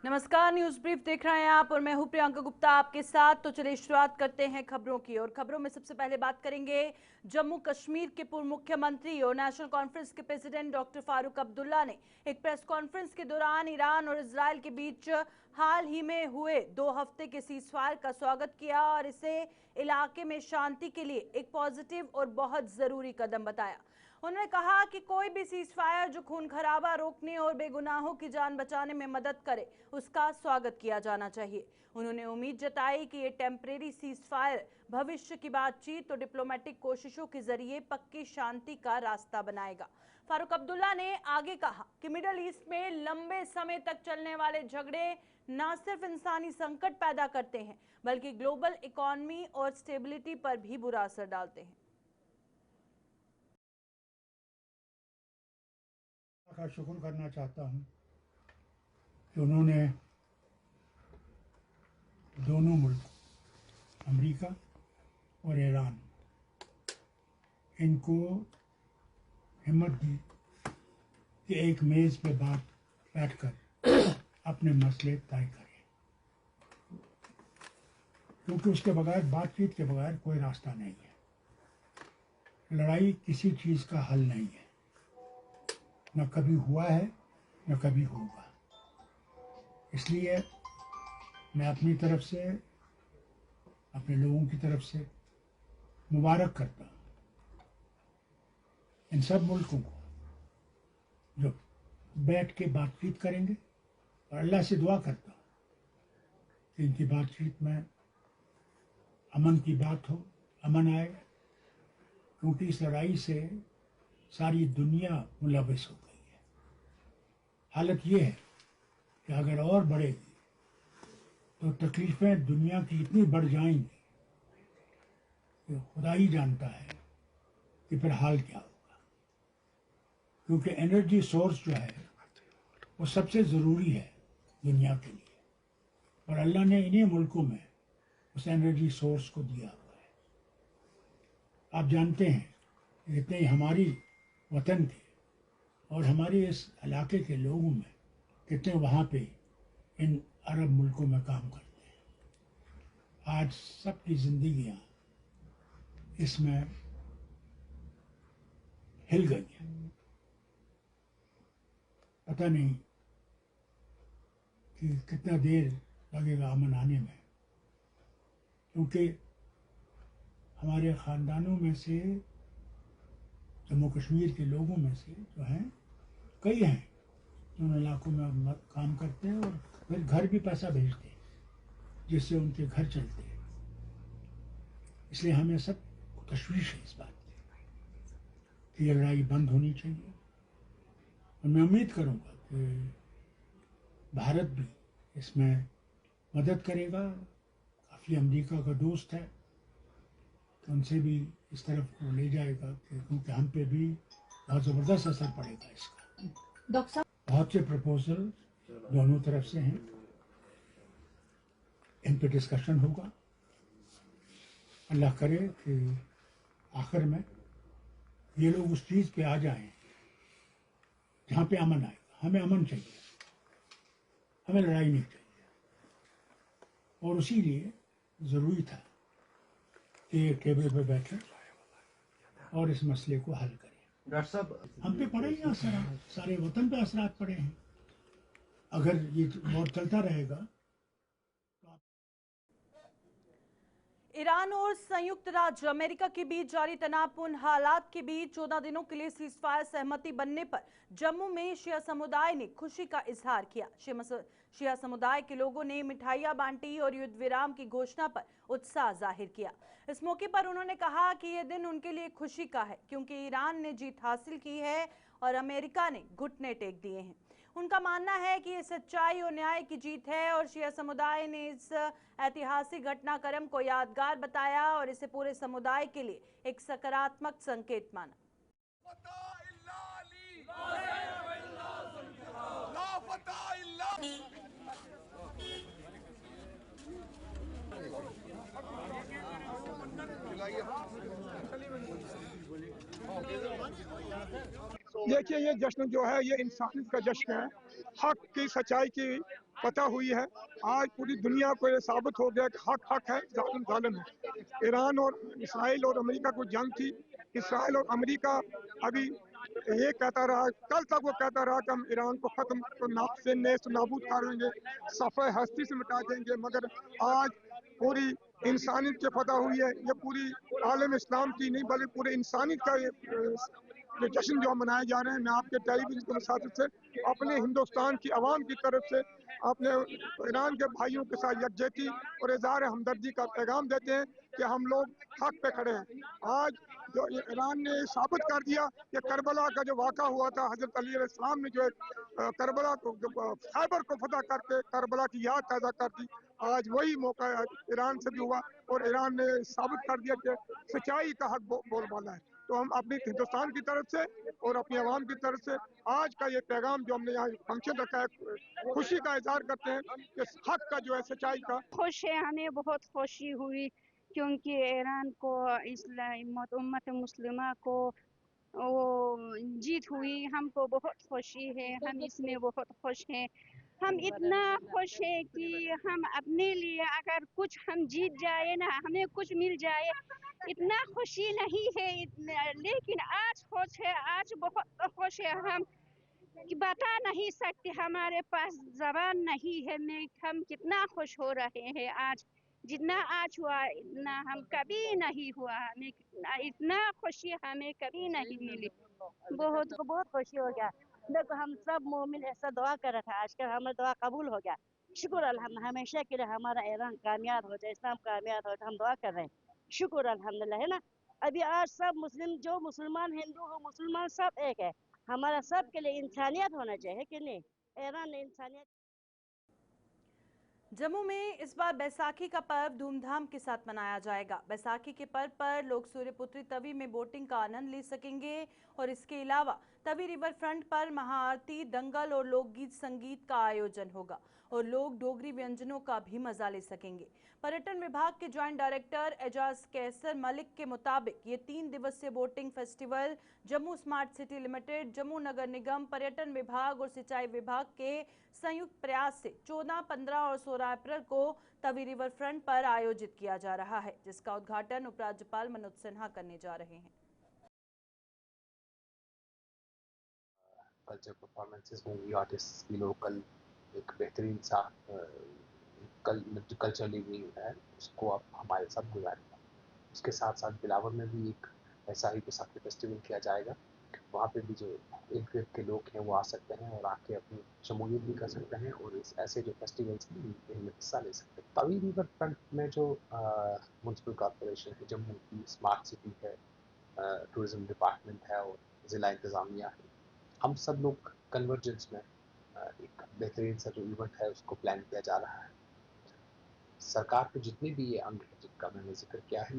नमस्कार, news brief देख रहे हैं आप और मैं हूं प्रियंका गुप्ता आपके साथ। तो चलिए शुरुआत करते हैं खबरों की। और खबरों में सबसे पहले बात करेंगे जम्मू कश्मीर के पूर्व मुख्यमंत्री और नेशनल कॉन्फ्रेंस के प्रेसिडेंट डॉक्टर फारूक अब्दुल्ला ने एक प्रेस कॉन्फ्रेंस के दौरान ईरान और इजरायल के बीच हाल ही में हुए 2 हफ्ते के सीजफायर का स्वागत किया और इसे इलाके में शांति के लिए एक पॉजिटिव और बहुत जरूरी कदम बताया। उन्होंने कहा कि कोई भी सीजफायर जो खून खराबा रोकने और बेगुनाहों की जान बचाने में मदद करे उसका स्वागत किया जाना चाहिए। उन्होंने उम्मीद जताई कि ये टेम्परेरी सीजफायर भविष्य की बातचीत और डिप्लोमेटिक कोशिशों के जरिए पक्की शांति का रास्ता बनाएगा। फारूक अब्दुल्ला ने आगे कहा कि मिडिल ईस्ट में लंबे समय तक चलने वाले झगड़े न सिर्फ इंसानी संकट पैदा करते हैं बल्कि ग्लोबल इकोनॉमी और स्टेबिलिटी पर भी बुरा असर डालते हैं। का शुक्र करना चाहता हूं कि उन्होंने दोनों मुल्क अमेरिका और ईरान इनको हिम्मत दी कि एक मेज़ पे बैठकर अपने मसले तय करें, क्योंकि उसके बगैर, बातचीत के बगैर कोई रास्ता नहीं है। लड़ाई किसी चीज़ का हल नहीं है, न कभी हुआ है न कभी होगा। इसलिए मैं अपनी तरफ से, अपने लोगों की तरफ से मुबारक करता हूँ इन सब मुल्कों को जो बैठ के बातचीत करेंगे, और अल्लाह से दुआ करता हूँ कि इनकी बातचीत में अमन की बात हो, अमन आए, क्योंकि इस लड़ाई से सारी दुनिया मुलविस हो गई है। हालत ये है कि अगर और बढ़ेगी तो तकलीफ़ें दुनिया की इतनी बढ़ जाएंगी कि खुदा ही जानता है कि फिर हाल क्या होगा। क्योंकि एनर्जी सोर्स जो है वो सबसे ज़रूरी है दुनिया के लिए, और अल्लाह ने इन्हीं मुल्कों में उस एनर्जी सोर्स को दिया हुआ है। आप जानते हैं जितने हमारी वतन के और हमारे इस इलाके के लोगों में कितने वहाँ पे इन अरब मुल्कों में काम करते हैं। आज सबकी जिंदगियाँ इसमें हिल गई हैं। पता नहीं कि कितना देर लगेगा अमन आने में, क्योंकि हमारे ख़ानदानों में से, जम्मू कश्मीर के लोगों में से जो हैं, कई हैं जो उन इलाकों में काम करते हैं और फिर घर भी पैसा भेजते हैं जिससे उनके घर चलते हैं। इसलिए हमें सब तशवीश है इस बात की कि ये लड़ाई बंद होनी चाहिए। और मैं उम्मीद करूँगा कि भारत भी इसमें मदद करेगा। काफ़ी अमेरिका का दोस्त है तो उनसे भी इस तरफ को ले जाएगा, क्योंकि हम पे भी बहुत ज़बरदस्त असर पड़ेगा इसका। डॉक्टर साहब, बहुत से प्रपोजल दोनों तरफ से हैं, इन पे डिस्कशन होगा। अल्लाह करे कि आखिर में ये लोग उस चीज़ पे आ जाएं जहाँ पे अमन आएगा। हमें अमन चाहिए, हमें लड़ाई नहीं चाहिए, और उसी लिए ज़रूरी था कि एक टेबल पे बैठे और इस मसले को हल करें। डॉक्टर साहब, हम पे पड़े ही असर, सारे वतन पे असरात पड़े हैं। अगर ये दौर चलता रहेगा। ईरान और संयुक्त राज्य अमेरिका के बीच जारी तनावपूर्ण हालात के बीच 14 दिनों के लिए सीजफायर सहमति बनने पर जम्मू में शिया समुदाय ने खुशी का इजहार किया। शिया समुदाय के लोगों ने मिठाइयां बांटी और युद्ध विराम की घोषणा पर उत्साह जाहिर किया। इस मौके पर उन्होंने कहा कि यह दिन उनके लिए खुशी का है, क्योंकि ईरान ने जीत हासिल की है और अमेरिका ने घुटने टेक दिए हैं। उनका मानना है कि ये सच्चाई और न्याय की जीत है और शिया समुदाय ने इस ऐतिहासिक घटनाक्रम को यादगार बताया और इसे पूरे समुदाय के लिए एक सकारात्मक संकेत माना। देखिए, ये जश्न जो है ये इंसानियत का जश्न है, हक की सच्चाई की पता हुई है। आज पूरी दुनिया को ये साबित हो गया कि हक हक है, जालिम जालिम है। ईरान और इसराइल और अमेरिका को जंग थी। इसराइल और अमेरिका अभी ये कहता रहा, कल तक वो कहता रहा कि हम ईरान को खत्म से नेस्त नाबूद कर देंगे, सफ़े हस्ती से मिटा देंगे, मगर आज पूरी इंसानियत की फतह हुई है। ये पूरी आलम इस्लाम की नहीं बल्कि पूरे इंसानियत का ये जश्न जो मनाए जा रहे हैं। मैं आपके टेलीविजन के मुसाफिर से अपने हिंदुस्तान की आवाम की तरफ से अपने ईरान के भाइयों के साथ यकजहती और इज़हार हमदर्दी का पैगाम देते हैं कि हम लोग हक पे खड़े हैं। आज जो ईरान ने साबित कर दिया कि करबला का जो वाक़ा हुआ था, हज़रत अली अलैहिस्सलाम ने जो करबला को खैबर को फतह करके करबला की याद ताज़ा कर दी। आज वही मौका ईरान से भी हुआ और ईरान ने साबित कर दिया कि सच्चाई का हक बोलबाला है। तो हम अपनी हिंदुस्तान की तरफ से और अपनी आवाम की तरफ से आज का ये पैगाम जो हमने यहाँ फंक्शन रखा है, खुशी का इजहार करते हैं कि हक का जो है सच्चाई का। खुश है, हमें बहुत खुशी हुई क्योंकि ईरान को उम्मत मुस्लिमा को वो जीत हुई। हमको बहुत खुशी है, हम इसमें बहुत खुश हैं। हम इतना खुश है कि हम अपने लिए अगर कुछ हम जीत जाए ना, हमें कुछ मिल जाए, इतना खुशी नहीं है। लेकिन आज खुश है, आज बहुत खुश है। हम कि बता नहीं सकते, हमारे पास जबान नहीं है मैं हम कितना खुश हो रहे हैं। आज जितना आज हुआ इतना हम कभी नहीं हुआ, हमें इतना खुशी हमें कभी नहीं मिली। बहुत खुशी हो गया। देखो हम सब मोमिन ऐसा दुआ कर रहा था, आज का हमारा दुआ कबूल हो गया। शुक्र अल्हम्दुलिल्लाह, हमेशा के लिए हमारा ईरान कामयाब हो जाए, इस्लाम कामयाब हो जाए, हम दुआ कर रहे हैं। शुक्र अल्हम्दुलिल्लाह, है ना। अभी आज सब मुस्लिम, जो मुसलमान हिंदू हो मुसलमान सब एक है। हमारा सब के लिए इंसानियत होना चाहिए कि नहीं। ईरान ने इंसानियत। जम्मू में इस बार बैसाखी का पर्व धूमधाम के साथ मनाया जाएगा। बैसाखी के पर्व पर लोग सूर्यपुत्री तवी में बोटिंग का आनंद ले सकेंगे और इसके अलावा तवी रिवर फ्रंट पर महाआरती, दंगल और लोकगीत संगीत का आयोजन होगा और लोग डोगरी व्यंजनों का भी मजा ले सकेंगे। पर्यटन विभाग के ज्वाइंट डायरेक्टर एजाज कैसर मलिक के मुताबिक ये 3 दिवसीय boating festival Jammu smart city limited, Jammu नगर निगम, पर्यटन विभाग और सिंचाई विभाग के संयुक्त प्रयास से 14, 15 और 16 अप्रैल को तवी रिवर फ्रंट पर आयोजित किया जा रहा है, जिसका उद्घाटन उपराज्यपाल मनोज सिन्हा करने जा रहे हैं। कल्चर परफॉर्मेंसेस होंगी, आर्टिस्ट की लोकल एक बेहतरीन सा कल्चरल इवनिंग है, उसको आप हमारे साथ गुजारेंगे। उसके साथ साथ बिलावर में भी एक ऐसा ही बैसाखी फेस्टिवल किया जाएगा। वहाँ पे भी जो इर्द गिर्द के लोग हैं वो आ सकते हैं और आके अपनी शमूलियत भी कर सकते हैं और इस ऐसे जो फेस्टिवल्स हैं इनमें हिस्सा ले सकते हैं। तवी रिवर फ्रंट में जो म्यूनसिपल कॉरपोरेशन है जम्मू की, स्मार्ट सिटी है, टूरिज्म डिपार्टमेंट है और ज़िला इंतज़ामिया है, हम सब लोग कन्वर्जेंस में एक बेहतरीन सा जो इवेंट है उसको प्लान किया जा रहा है। सरकार के जितने भी ये अंग हैं जिनका मैंने जिक्र किया है,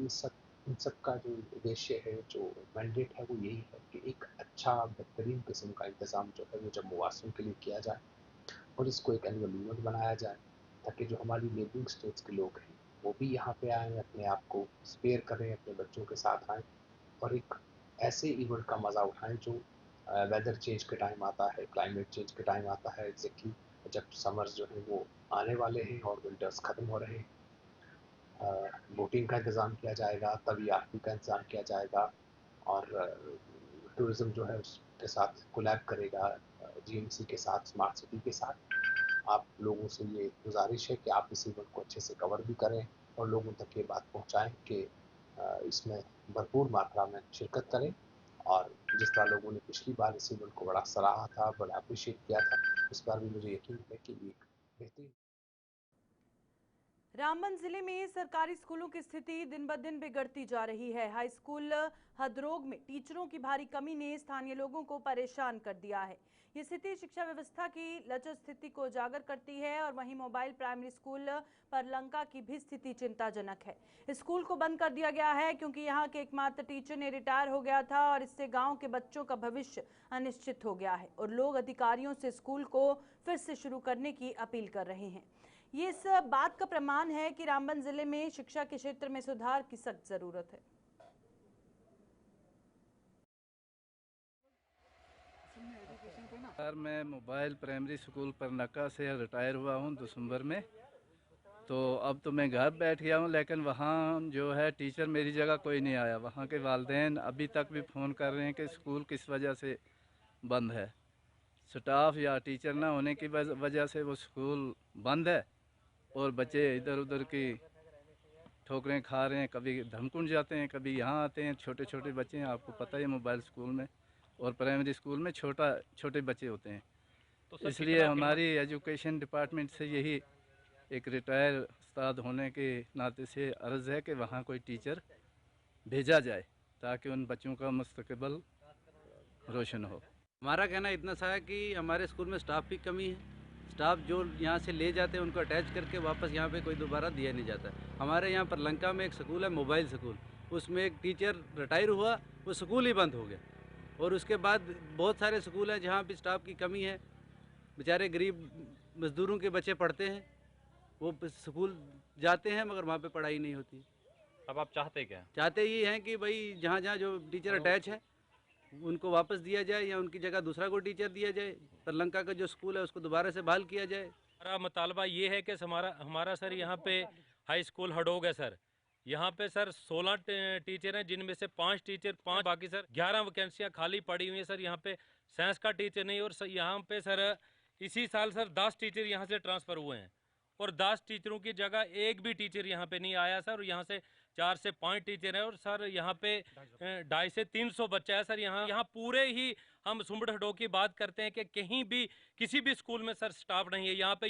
इन सब का जो उद्देश्य है, जो मैंडेट है वो यही है कि एक अच्छा बेहतरीन किस्म का इंतज़ाम जो है वो जम्मू वासियों के लिए किया जाए और इसको एक एनुअल इवेंट बनाया जाए ताकि जो हमारी नेबरिंग स्टेट्स के लोग हैं वो भी यहाँ पे आएँ, अपने आप को स्पेयर करें, अपने बच्चों के साथ आएँ और एक ऐसे इवेंट का मज़ा उठाएं जो वेदर चेंज के टाइम आता है, क्लाइमेट चेंज के टाइम आता है, एग्जैक्टली जब समर्स जो है वो आने वाले हैं और विंटर्स ख़त्म हो रहे हैं। बोटिंग का इंतज़ाम किया जाएगा, तवी आरती का इंतज़ाम किया जाएगा और टूरिज़्म जो है उसके साथ कोलैब करेगा जीएमसी के साथ, स्मार्ट सिटी के साथ। आप लोगों से ये गुजारिश है कि आप इस इवेंट को अच्छे से कवर भी करें और लोगों तक ये बात पहुंचाएं कि इसमें भरपूर मात्रा में शिरकत करें और जिस तरह लोगों ने पिछली बार इस इवेंट को बड़ा सराहा था, बड़ा अप्रिशिएट किया था, इस बार भी मुझे यकीन है कि एक बेहतरीन। रामबन जिले में सरकारी स्कूलों की स्थिति दिन ब दिन बिगड़ती जा रही है। हाई स्कूल हदरोग में टीचरों की भारी कमी ने स्थानीय लोगों को परेशान कर दिया है। ये स्थिति शिक्षा व्यवस्था की लचर स्थिति को उजागर करती है और वहीं मोबाइल प्राइमरी स्कूल परलंका की भी स्थिति चिंताजनक है। स्कूल को बंद कर दिया गया है क्योंकि यहाँ के एकमात्र टीचर ने रिटायर हो गया था और इससे गाँव के बच्चों का भविष्य अनिश्चित हो गया है और लोग अधिकारियों से स्कूल को फिर से शुरू करने की अपील कर रहे हैं। ये इस बात का प्रमाण है कि रामबन जिले में शिक्षा के क्षेत्र में सुधार की सख्त जरूरत है। सर मैं मोबाइल प्राइमरी स्कूल परनक्का से रिटायर हुआ हूँ दिसंबर में। तो अब तो मैं घर बैठ गया हूँ, लेकिन वहाँ जो है टीचर मेरी जगह कोई नहीं आया। वहाँ के वालिदैन अभी तक भी फ़ोन कर रहे हैं कि स्कूल किस वजह से बंद है। स्टाफ या टीचर ना होने की वजह से वो स्कूल बंद है और बच्चे इधर उधर की ठोकरें खा रहे हैं। कभी धमकुंड जाते हैं, कभी यहाँ आते हैं। छोटे छोटे बच्चे हैं, आपको पता है मोबाइल स्कूल में और प्राइमरी स्कूल में छोटे बच्चे होते हैं। तो इसलिए हमारी एजुकेशन डिपार्टमेंट से यही एक रिटायर उस्ताद होने के नाते से अर्ज़ है कि वहाँ कोई टीचर भेजा जाए ताकि उन बच्चों का मुस्तकबिल रोशन हो। हमारा कहना इतना सा है कि हमारे स्कूल में स्टाफ की कमी है। स्टाफ जो यहाँ से ले जाते हैं उनको अटैच करके वापस यहाँ पे कोई दोबारा दिया नहीं जाता। हमारे यहाँ पर लंका में एक स्कूल है, मोबाइल स्कूल, उसमें एक टीचर रिटायर हुआ, वो स्कूल ही बंद हो गया। और उसके बाद बहुत सारे स्कूल हैं जहाँ पे स्टाफ की कमी है। बेचारे गरीब मजदूरों के बच्चे पढ़ते हैं, वो स्कूल जाते हैं मगर वहाँ पे पढ़ाई नहीं होती। अब आप चाहते क्या? चाहते ये हैं कि भाई जहाँ जहाँ जो टीचर अटैच है उनको वापस दिया जाए या उनकी जगह दूसरा कोई टीचर दिया जाए। श्रीलंका का जो स्कूल है उसको दोबारा से बहाल किया जाए। हमारा मुतालबा ये है कि हमारा सर यहाँ पे हाई स्कूल हडोग है सर। यहाँ पे सर 16 टीचर हैं, जिनमें से 5 टीचर 5 बाकी सर 11 वैकेंसियाँ खाली पड़ी हुई हैं सर। यहाँ पे साइंस का टीचर नहीं, और यहाँ पे सर इसी साल सर 10 टीचर यहाँ से ट्रांसफ़र हुए हैं और 10 टीचरों की जगह एक भी टीचर यहाँ पे नहीं आया सर। और यहाँ से 4 से 5 टीचर हैं और सर यहाँ पे 250 से 300 बच्चा है सर। यहाँ पूरे ही हम सुंबड़ हडोग की बात करते हैं कि कहीं भी किसी भी स्कूल में सर स्टाफ नहीं है। यहाँ पे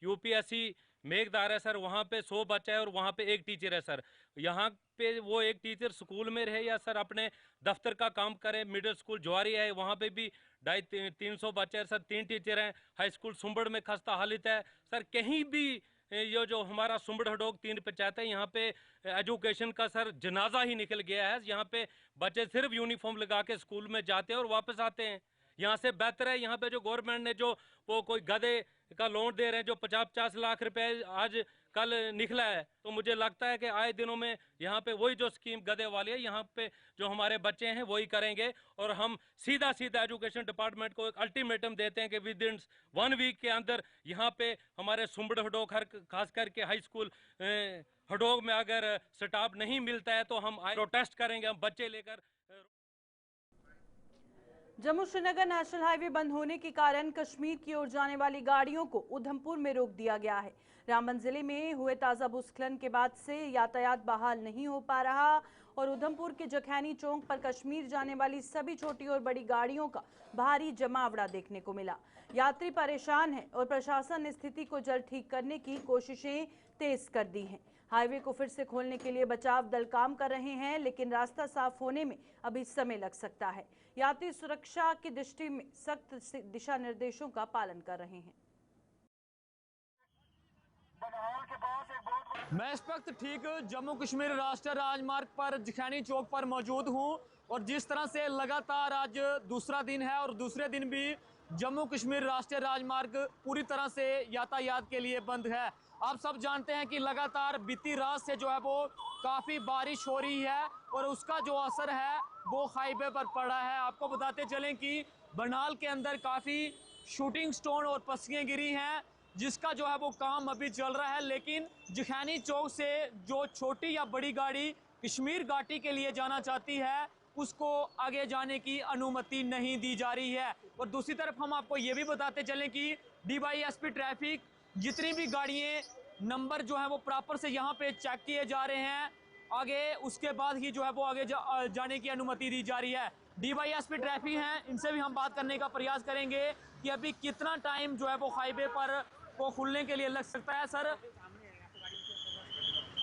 यूपीएससी मेघदार है सर, वहाँ पे 100 बच्चा है और वहाँ पे एक टीचर है सर। यहाँ पे वो एक टीचर स्कूल में रहे या सर अपने दफ्तर का काम करे। मिडिल स्कूल ज्वारी है, वहाँ पे भी 250-300 बच्चे हैं सर, 3 टीचर हैं। हाई स्कूल सुंबड़ में खस्ता हालत है सर। कहीं भी ये जो हमारा सुंबड़ हडोग 3 पंचायत है, यहाँ पे एजुकेशन का सर जनाजा ही निकल गया है। यहाँ पे बच्चे सिर्फ यूनिफॉर्म लगा के स्कूल में जाते हैं और वापस आते हैं। यहाँ से बेहतर है यहाँ पे जो गवर्नमेंट ने जो वो कोई गधे का लोन दे रहे हैं जो 50-50 लाख रुपए आज कल निकला है। तो मुझे लगता है कि आए दिनों में यहाँ पे वही जो स्कीम गधे वाली है, यहाँ पे जो हमारे बच्चे हैं वही करेंगे। और हम सीधा एजुकेशन डिपार्टमेंट को एक अल्टीमेटम देते हैं कि विद इन 1 वीक के अंदर यहाँ पे हमारे सुंबड़ हडोग खास करके हाई स्कूल हडोग में अगर स्टाफ नहीं मिलता है तो हम प्रोटेस्ट करेंगे, हम बच्चे लेकर। जम्मू श्रीनगर नेशनल हाईवे बंद होने के कारण कश्मीर की ओर जाने वाली गाड़ियों को उधमपुर में रोक दिया गया है। रामबन जिले में हुए ताजा भूस्खलन के बाद से यातायात बहाल नहीं हो पा रहा और उधमपुर के जखैनी चौक पर कश्मीर जाने वाली सभी छोटी और बड़ी गाड़ियों का भारी जमावड़ा देखने को मिला। यात्री परेशान हैं और प्रशासन ने स्थिति को जल्द ठीक करने की कोशिशें तेज कर दी हैं। हाईवे को फिर से खोलने के लिए बचाव दल काम कर रहे हैं, लेकिन रास्ता साफ होने में अभी समय लग सकता है। यात्री सुरक्षा की दृष्टि में सख्त दिशा निर्देशों का पालन कर रहे हैं। मैं इस वक्त ठीक जम्मू कश्मीर राष्ट्रीय राजमार्ग पर जखैनी चौक पर मौजूद हूं और जिस तरह से लगातार आज दूसरा दिन है और दूसरे दिन भी जम्मू कश्मीर राष्ट्रीय राजमार्ग पूरी तरह से यातायात के लिए बंद है। आप सब जानते हैं कि लगातार बीती रात से जो है वो काफ़ी बारिश हो रही है और उसका जो असर है वो हाईवे पर पड़ा है। आपको बताते चलें कि बरनाल के अंदर काफ़ी शूटिंग स्टोन और पस्सियाँ गिरी हैं, जिसका जो है वो काम अभी चल रहा है। लेकिन जखैनी चौक से जो छोटी या बड़ी गाड़ी कश्मीर घाटी के लिए जाना चाहती है उसको आगे जाने की अनुमति नहीं दी जा रही है। और दूसरी तरफ हम आपको ये भी बताते चलें कि DYSP ट्रैफिक जितनी भी गाड़ियाँ नंबर जो है वो प्रॉपर से यहाँ पे चेक किए जा रहे हैं, आगे उसके बाद ही जो है वो आगे जाने की अनुमति दी जा रही है। DYSP ट्रैफिक हैं, इनसे भी हम बात करने का प्रयास करेंगे कि अभी कितना टाइम जो है वो हाईवे पर को खुलने के लिए लग सकता है। सर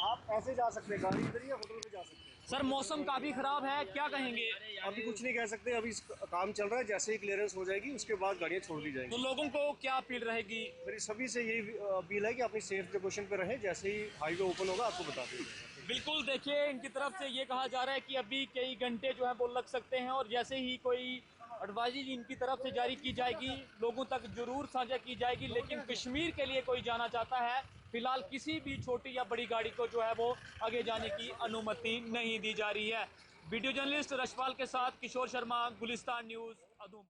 आप ऐसे जा सकते हैं, गाड़ी इधर ही होटल पे जा सकते हैं। सर मौसम काफ़ी ख़राब है, क्या कहेंगे? अभी कुछ नहीं कह सकते, अभी काम चल रहा है। जैसे ही क्लियरेंस हो जाएगी उसके बाद गाड़ियाँ छोड़ दी जाएंगी। तो लोगों को क्या अपील रहेगी? मेरी सभी से यही अपील है कि अपनी सेफ प्रिकॉशन पे रहें। जैसे ही हाईवे ओपन होगा आपको बता देंगे। बिल्कुल, देखिए इनकी तरफ से ये कहा जा रहा है कि अभी कई घंटे जो है वो लग सकते हैं और जैसे ही कोई एडवाइजरी इनकी तरफ से जारी की जाएगी लोगों तक जरूर साझा की जाएगी। लेकिन कश्मीर के लिए कोई जाना चाहता है, फिलहाल किसी भी छोटी या बड़ी गाड़ी को जो है वो आगे जाने की अनुमति नहीं दी जा रही है। वीडियो जर्नलिस्ट रशपाल के साथ किशोर शर्मा, गुलिस्तान न्यूज़, अदूम।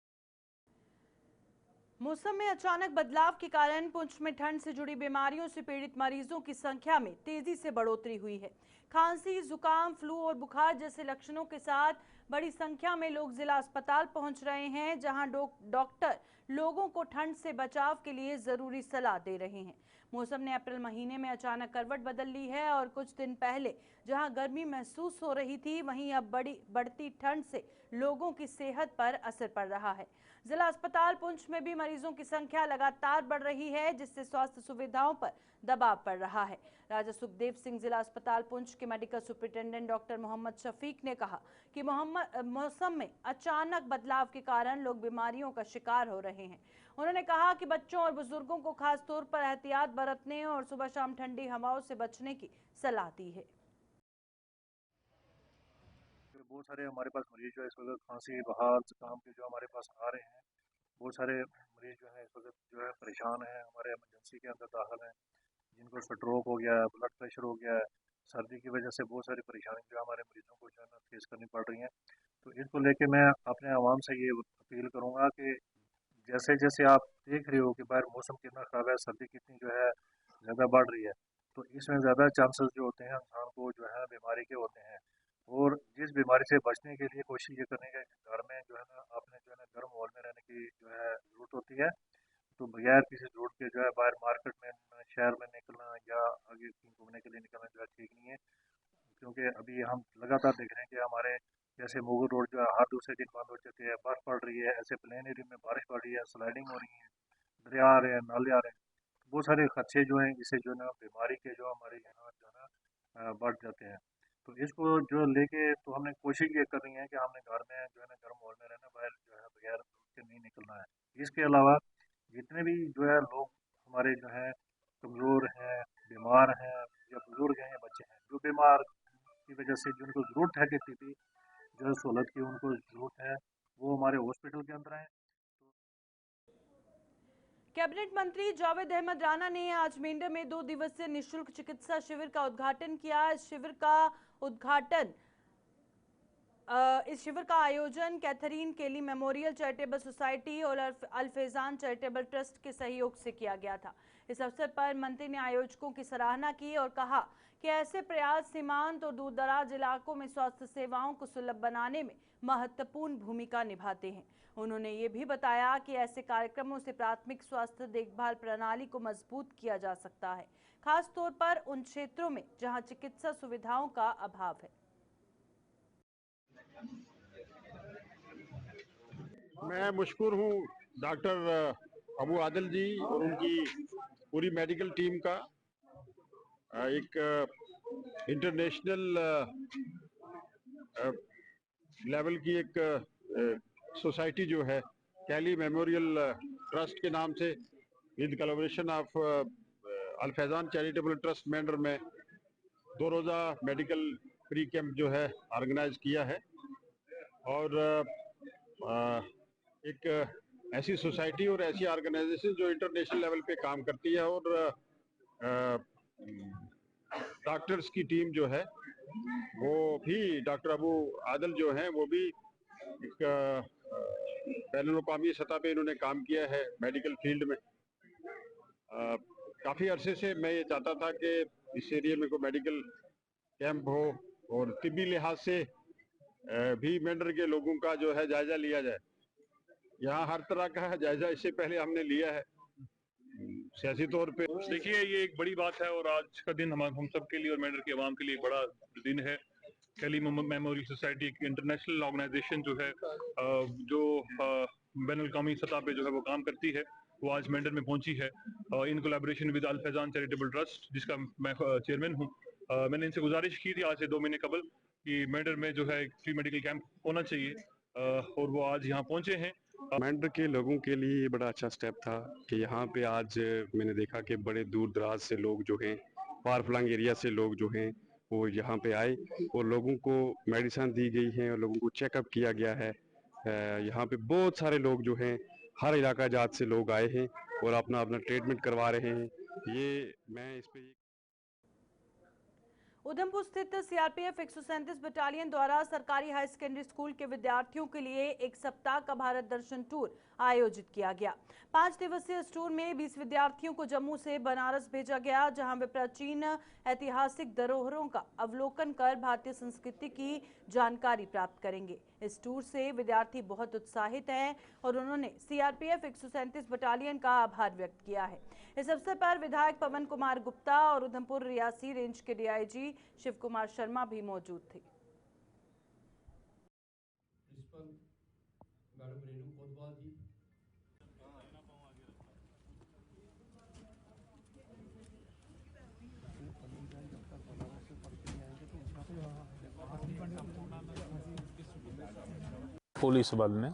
मौसम में अचानक बदलाव के कारण पुंछ में ठंड से जुड़ी बीमारियों से पीड़ित मरीजों की संख्या में तेजी से बढ़ोतरी हुई है। खांसी, जुकाम, फ्लू और बुखार जैसे लक्षणों के साथ बड़ी संख्या में लोग जिला अस्पताल पहुंच रहे हैं, जहां डॉक्टर लोगों को ठंड से बचाव के लिए जरूरी सलाह दे रहे हैं। मौसम ने अप्रैल महीने में अचानक करवट बदल ली है और कुछ दिन पहले जहां गर्मी महसूस हो रही थी, वहीं अब बढ़ती ठंड से लोगों की सेहत पर असर पड़ रहा है। जिला अस्पताल पुंछ में भी मरीजों की संख्या लगातार बढ़ रही है, जिससे स्वास्थ्य सुविधाओं पर दबाव पड़ रहा है। राजा सुखदेव सिंह जिला अस्पताल पुंछ के medical superintendent doctor Mohammad Shafiq ने कहा कि मौसम में अचानक बदलाव के कारण लोग बीमारियों का शिकार हो रहे हैं। उन्होंने कहा कि बच्चों और बुजुर्गों को खास तौर पर एहतियात बरतने और सुबह शाम ठंडी हवाओं से बचने की सलाह दी है। बहुत सारे हमारे पास मरीज जो है इस वक्त खांसी, बुखार, जुकाम के जो हमारे पास आ रहे हैं। बहुत सारे मरीज जो है इस वक्त जो है परेशान हैं, हमारे इमरजेंसी के अंदर दाखिल हैं, जिनको स्ट्रोक हो गया है, ब्लड प्रेशर हो गया है। सर्दी की वजह से बहुत सारी परेशानी जो हमारे मरीजों को जो है ना फेस करनी पड़ रही हैं। तो इसको लेके मैं अपने आवाम से ये अपील करूँगा कि जैसे जैसे आप देख रहे हो कि बाहर मौसम कितना ख़राब है, सर्दी कितनी जो है ज़्यादा बढ़ रही है, तो इसमें ज़्यादा चांसेस जो होते हैं इंसान को जो है बीमारी के होते हैं। और जिस बीमारी से बचने के लिए कोशिश ये करने के घर में जो है ना आपने जो है ना गर्म माहौल में रहने की जो है ज़रूरत होती है। तो बगैर किसी ज़रूरत के जो है बाहर मार्केट में शहर में निकलना या आगे कहीं घूमने के लिए निकलना जो है ठीक नहीं है, क्योंकि अभी हम लगातार देख रहे हैं कि हमारे जैसे मुगल रोड जो है हर दूसरे दिन बंद हो चुके हैं, बर्फ़ पड़ रही है, ऐसे प्लेन एरिया में बारिश पड़ रही है, स्लाइडिंग हो रही है, दरिया आ रहे हैं, नाले आ रहे हैं। बहुत सारे खदशे जो हैं इससे जो है ना बीमारी के जो हमारे यहाँ जो है ना बढ़ जाते हैं। तो इसको जो लेके तो हमने कोशिश ये करनी है कि हमने घर में जो है ना गर्म माहौल में रहना, बाहर जो है बगैर के नहीं निकलना है। इसके अलावा जितने भी जो है लोग हमारे जो हैं कमज़ोर हैं, बीमार हैं या बुज़ुर्ग हैं या बच्चे हैं, जो बीमार की वजह से जिनको ज़रूरत है कि टीपी जो है सहूलत की उनको ज़रूरत है, वो हमारे हॉस्पिटल के अंदर हैं। कैबिनेट मंत्री जावेद अहमद राणा ने आज मेंढर में 2 दिवसीय निःशुल्क चिकित्सा शिविर का उद्घाटन किया। इस शिविर का आयोजन कैथरीन केली मेमोरियल चैरिटेबल सोसाइटी और अल-फैज़ान चैरिटेबल ट्रस्ट के सहयोग से किया गया था। इस अवसर पर मंत्री ने आयोजकों की सराहना की और कहा कि ऐसे प्रयास सीमांत और दूरदराज इलाकों में स्वास्थ्य सेवाओं को सुलभ बनाने में महत्वपूर्ण भूमिका निभाते हैं। उन्होंने ये भी बताया कि ऐसे कार्यक्रमों से प्राथमिक स्वास्थ्य देखभाल प्रणाली को मजबूत किया जा सकता है, खास तौर पर उन क्षेत्रों में जहां चिकित्सा सुविधाओं का अभाव है। मैं मशकूर हूँ डॉक्टर अबू आदिल जी और उनकी पूरी मेडिकल टीम का। एक इंटरनेशनल लेवल की एक सोसाइटी जो है कैली मेमोरियल ट्रस्ट के नाम से with collaboration of Al-Faizan charitable trust Mendhar में 2 रोज़ा मेडिकल फ्री कैंप जो है ऑर्गेनाइज किया है। और एक ऐसी सोसाइटी और ऐसी ऑर्गेनाइजेशन जो इंटरनेशनल लेवल पे काम करती है और डॉक्टर्स की टीम जो है वो भी डॉक्टर अबू आदिल जो हैं वो भी एक बैनुल-अक़वामी सतह पे इन्होंने काम किया है मेडिकल फील्ड में। काफ़ी अरसे से मैं ये चाहता था कि इस एरिया में कोई मेडिकल कैंप हो और तिब्बी लिहाज से भी मेंढर के लोगों का जो है जायजा लिया जाए। यहाँ हर तरह का जायजा इससे पहले हमने लिया है सियासी तौर पे। देखिए ये एक बड़ी बात है और आज का दिन हम सब के लिए और मेंढर के अवाम के लिए बड़ा दिन है। कैली मेमोरियल सोसाइटी एक इंटरनेशनल ऑर्गेनाइजेशन जो है जो बैनुल-अक़वामी सतह पे जो है वो काम करती है, वो आज मेंढर में पहुंची है in collaboration with Al-Faizan charitable trust, जिसका मैं चेयरमैन हूँ। मैंने इनसे गुजारिश की थी आज से 2 महीने कबल कि मेंढर में जो है एक फ्री मेडिकल कैंप होना चाहिए और वो आज यहाँ पहुँचे हैं। मेंढर के लोगों के लिए ये बड़ा अच्छा स्टेप था कि यहाँ पे आज मैंने देखा कि बड़े दूर दराज से लोग जो हैं, फार फ्लंग एरिया से लोग जो हैं वो यहाँ पे आए और लोगों को मेडिसिन दी गई है और लोगों को चेकअप किया गया है। यहाँ पे बहुत सारे लोग जो हैं हर इलाका जात से लोग आए हैं और अपना अपना ट्रीटमेंट करवा रहे हैं। ये मैं इस पे उधमपुर स्थित सीआरपीएफ 137 बटालियन द्वारा सरकारी हाई सेकेंडरी स्कूल के विद्यार्थियों के लिए एक सप्ताह का भारत दर्शन टूर आयोजित किया गया। 5 दिवसीय इस टूर में 20 विद्यार्थियों को जम्मू से बनारस भेजा गया, जहां वे प्राचीन ऐतिहासिक धरोहरों का अवलोकन कर भारतीय संस्कृति की जानकारी प्राप्त करेंगे। इस टूर से विद्यार्थी बहुत उत्साहित हैं और उन्होंने सीआरपीएफ 137 बटालियन का आभार व्यक्त किया है। इस अवसर पर विधायक पवन कुमार गुप्ता और उधमपुर रियासी रेंज के डीआईजी शिव कुमार शर्मा भी मौजूद थे। पुलिस बल ने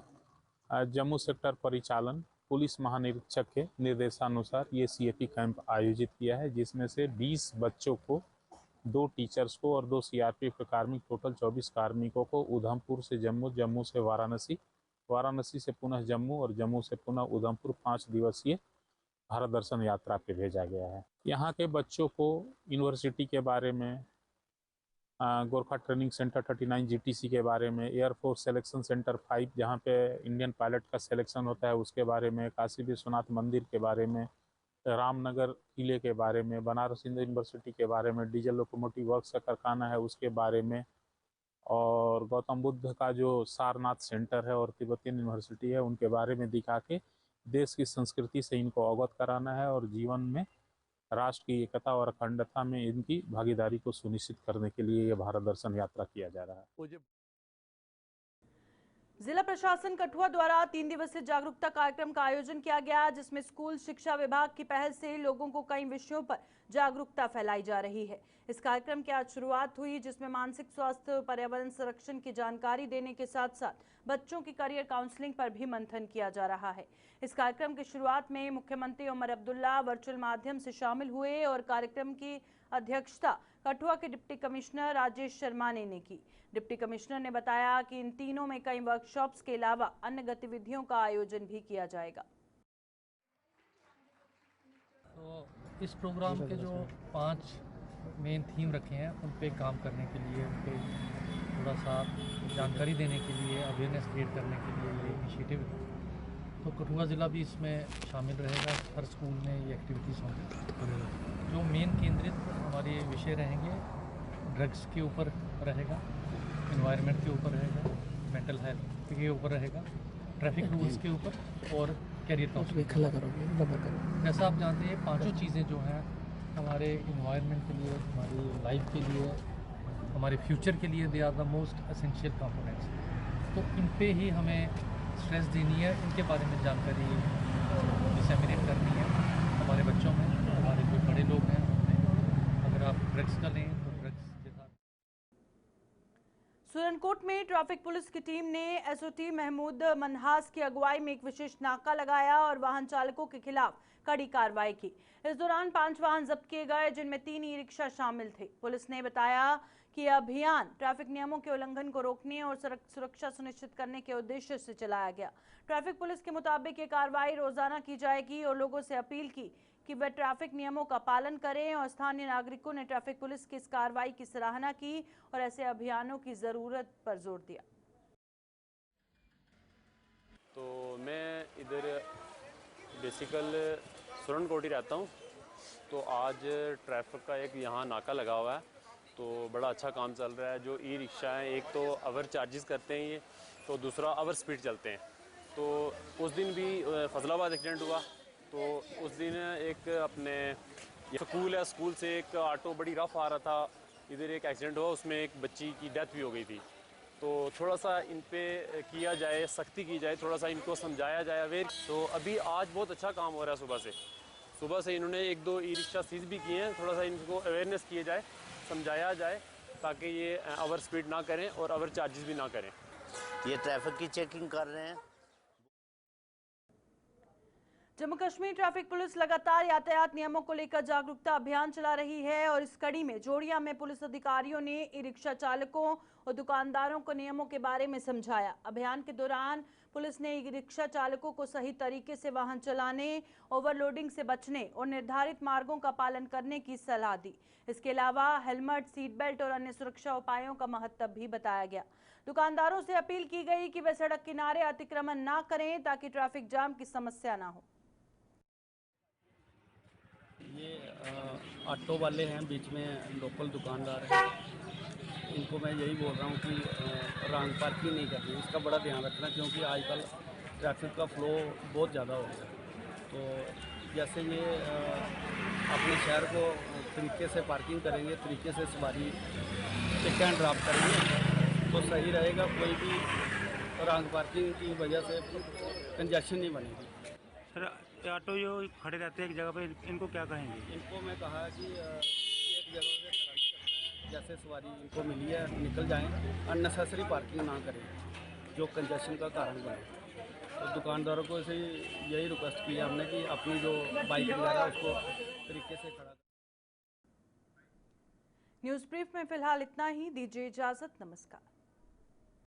जम्मू सेक्टर परिचालन पुलिस महानिरीक्षक के निर्देशानुसार ये सीएपी कैंप आयोजित किया है, जिसमें से 20 बच्चों को, 2 टीचर्स को और 2 सीआरपीएफ के कार्मिक, टोटल 24 कार्मिकों को उधमपुर से जम्मू, जम्मू से वाराणसी, वाराणसी से पुनः जम्मू और जम्मू से पुनः उधमपुर 5 दिवसीय भारत दर्शन यात्रा पे भेजा गया है। यहाँ के बच्चों को यूनिवर्सिटी के बारे में, गोरखा ट्रेनिंग सेंटर 39 जीटीसी के बारे में, एयरफोर्स सिलेक्शन सेंटर 5 जहाँ पे इंडियन पायलट का सिलेक्शन होता है उसके बारे में, काशी विश्वनाथ मंदिर के बारे में, रामनगर किले के बारे में, बनारस हिंदू यूनिवर्सिटी के बारे में, डीजल लोकोमोटिव वर्क्स का कारखाना है उसके बारे में, और गौतम बुद्ध का जो सारनाथ सेंटर है और तिब्बतियन यूनिवर्सिटी है उनके बारे में दिखा के देश की संस्कृति से इनको अवगत कराना है और जीवन में राष्ट्र की एकता और अखंडता में इनकी भागीदारी को सुनिश्चित करने के लिए यह भारत दर्शन यात्रा किया जा रहा है। जिला प्रशासन कठुआ द्वारा 3 दिवसीय जागरूकता कार्यक्रम का आयोजन किया गया, जिसमें स्कूल शिक्षा विभाग की पहल से लोगों को कई विषयों पर जागरूकता फैलाई जा रही है। इस कार्यक्रम की आज शुरुआत हुई, जिसमें मानसिक स्वास्थ्य, पर्यावरण संरक्षण की जानकारी देने के साथ साथ बच्चों की करियर काउंसलिंग पर भी मंथन किया जा रहा है। इस कार्यक्रम की शुरुआत में मुख्यमंत्री उमर अब्दुल्ला वर्चुअल माध्यम से शामिल हुए और कार्यक्रम की अध्यक्षता कठुआ के डिप्टी कमिश्नर राजेश शर्मा ने की। डिप्टी कमिश्नर ने बताया कि इन तीनों में कई वर्कशॉप्स के अलावा अन्य गतिविधियों का आयोजन भी किया जाएगा। तो इस प्रोग्राम के जो 5 मेन थीम रखे हैं उन पे काम करने के लिए, उन पे थोड़ा सा जानकारी देने के लिए, अवेयरनेस क्रिएट करने के लिए ये इनिशिएटिव है। तो कठुआ ज़िला भी इसमें शामिल रहेगा। हर स्कूल में ये एक्टिविटीज़ होंगी। जो मेन केंद्रित हमारे विषय रहेंगे, ड्रग्स के ऊपर रहेगा, एनवायरनमेंट के ऊपर रहेगा, मेंटल हेल्थ के ऊपर रहेगा, ट्रैफिक रूल्स के ऊपर और कैरियर काउंसलिंग। जैसा आप जानते हैं, 5 चीज़ें जो हैं हमारे इन्वायरमेंट के लिए, हमारी लाइफ के लिए, हमारे फ्यूचर के लिए, they are the most essential components. तो इन पे ही हमें स्ट्रेस देनी है, इनके बारे में जानकारी डिसेमिनेट करनी है हमारे बच्चों में, हमारे जो बड़े लोग हैं उनमें। अगर आप ड्रग्स का लें तो ड्रग्स के साथ। सुरनकोट में ट्रैफिक पुलिस की टीम ने एसओटी महमूद मनहास की अगुवाई में एक विशेष नाका लगाया और वाहन चालकों के खिलाफ कड़ी कार्रवाई की। इस दौरान 5 वाहन जब्त किए गए, जिनमें 3 ई रिक्शा शामिल थे। पुलिस ने बताया कि यह अभियान ट्रैफिक नियमों के उल्लंघन को रोकने और सुरक्षा सुनिश्चित करने के उद्देश्य से चलाया गया। ट्रैफिक पुलिस के मुताबिक ये कार्रवाई रोजाना की जाएगी और लोगों से अपील की कि वे ट्रैफिक नियमों का पालन करें और स्थानीय नागरिकों ने ट्रैफिक पुलिस की इस कार्रवाई की सराहना की और ऐसे अभियानों की जरूरत पर जोर दिया। तो मैं इधर बेसिकल सुरनकोट ही रहता हूँ। तो आज ट्रैफिक का एक यहाँ नाका लगा हुआ है, तो बड़ा अच्छा काम चल रहा है। जो ई रिक्शा हैं, एक तो आवर चार्जेस करते हैं ये, तो दूसरा आवर स्पीड चलते हैं। तो उस दिन भी फजलाबाद एक्सीडेंट हुआ, तो उस दिन एक अपने स्कूल है, स्कूल से एक ऑटो बड़ी रफ आ रहा था, इधर एक एक्सीडेंट हुआ, उसमें एक बच्ची की डेथ भी हो गई थी। तो थोड़ा सा इन पे किया जाए, सख्ती की जाए, थोड़ा सा इनको समझाया जाए अवेयर। तो अभी आज बहुत अच्छा काम हो रहा है। सुबह से इन्होंने 1-2 ई रिक्शा सीज भी किए हैं। थोड़ा सा इनको अवेयरनेस किए जाए, समझाया जाए, ताकि ये ओवर स्पीड ना करें और ओवर चार्जेस भी ना करें। ये ट्रैफिक की चेकिंग कर रहे हैं। जम्मू कश्मीर ट्रैफिक पुलिस लगातार यातायात नियमों को लेकर जागरूकता अभियान चला रही है और इस कड़ी में जोड़िया में पुलिस अधिकारियों ने ई रिक्शा चालकों और दुकानदारों को नियमों के बारे में समझाया। अभियान के दौरान पुलिस ने ई रिक्शा चालकों को सही तरीके से वाहन चलाने, ओवरलोडिंग से बचने और निर्धारित मार्गों का पालन करने की सलाह दी। इसके अलावा हेलमेट, सीट बेल्ट और अन्य सुरक्षा उपायों का महत्व भी बताया गया। दुकानदारों से अपील की गई कि वे सड़क किनारे अतिक्रमण ना करें ताकि ट्रैफिक जाम की समस्या ना हो। ये ऑटो वाले हैं, बीच में लोकल दुकानदार हैं, इनको मैं यही बोल रहा हूँ कि रॉन्ग पार्किंग नहीं करनी, इसका बड़ा ध्यान रखना, क्योंकि आजकल ट्रैफिक का फ्लो बहुत ज़्यादा हो गया। तो जैसे ये अपने शहर को तरीके से पार्किंग करेंगे, तरीके से सवारी पिक एंड ड्रॉप करेंगे तो सही रहेगा। कोई भी रॉन्ग पार्किंग की वजह से कंजेशन नहीं बनेगी। सर ऑटो जो खड़े रहते हैं एक जगह पे, इनको क्या कहेंगे? इनको मैं कहा कि एक जगह पे खड़ा नहीं करना है, जैसे सवारी इनको मिली है निकल जाएं, अननेसेसरी पार्किंग ना करें जो कंजेशन का कारण बने। तो दुकानदारों को ऐसे यही रिक्वेस्ट की है हमने कि अपनी जो बाइक वगैरह उसको तरीके से खड़ा। न्यूज़ ब्रीफ में फिलहाल इतना ही, दीजिए इजाजत, नमस्कार।